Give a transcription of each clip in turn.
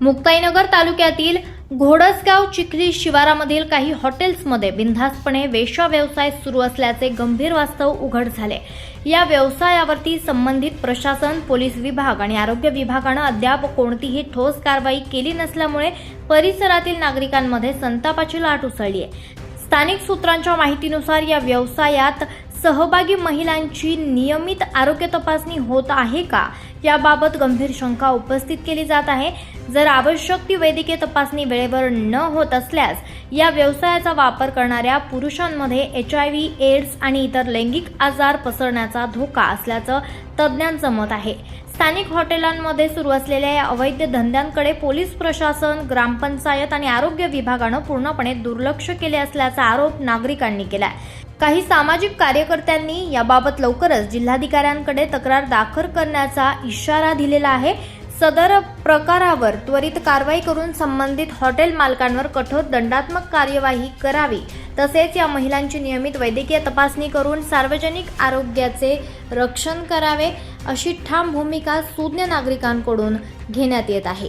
मुक्ताईनगर तालुक्यातील घोडसगाव चिखली शिवारामधील काही हॉटेल्समध्ये बिनधास्तपणे वेश्या व्यवसाय सुरू असल्याचे गंभीर वास्तव उघड झाले। या व्यवसायावरती संबंधित प्रशासन, पोलीस विभाग आणि आरोग्य विभागाने अद्याप कोणतीही ठोस कारवाई केली नसल्यामुळे परिसरातील नागरिकांमध्ये संतापाची लाट उसळली आहे। स्थानिक सूत्रांच्या माहितीनुसार या व्यवसायात सहभागी महिलांची नियमित आरोग्य तपासणी होत आहे का याबाबत गंभीर शंका उपस्थित केली जात आहे। जर आवश्यक ती वैद्यकीय तपासणी वेळेवर न होत असल्यास या व्यवसायाचा वापर करणाऱ्या पुरुषांमध्ये HIV, एड्स आणि इतर लैंगिक आजार पसरण्याचा धोका असल्याचं तज्ज्ञांचं मत आहे। स्थानिक हॉटेलांमध्ये सुरू असलेल्या या अवैध धंद्यांकडे पोलीस प्रशासन, ग्रामपंचायत आणि आरोग्य विभागानं पूर्णपणे दुर्लक्ष केले असल्याचा आरोप नागरिकांनी केलाय। काही सामाजिक कार्यकर्त्यांनी याबाबत लवकरच जिल्हाधिकाऱ्यांकडे तक्रार दाखल करण्याचा इशारा दिलेला आहे। सदर प्रकारावर त्वरित कारवाई करून संबंधित हॉटेल मालकांवर कठोर दंडात्मक कार्यवाही करावी, तसेच या महिलांची नियमित वैद्यकीय तपासणी करून सार्वजनिक आरोग्याचे रक्षण करावे, अशी ठाम भूमिका सुज्ञ नागरिकांकडून घेण्यात येत आहे।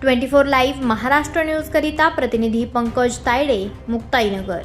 24 लाईव्ह महाराष्ट्र न्यूज करिता प्रतिनिधी पंकज तायडे, मुक्ताईनगर।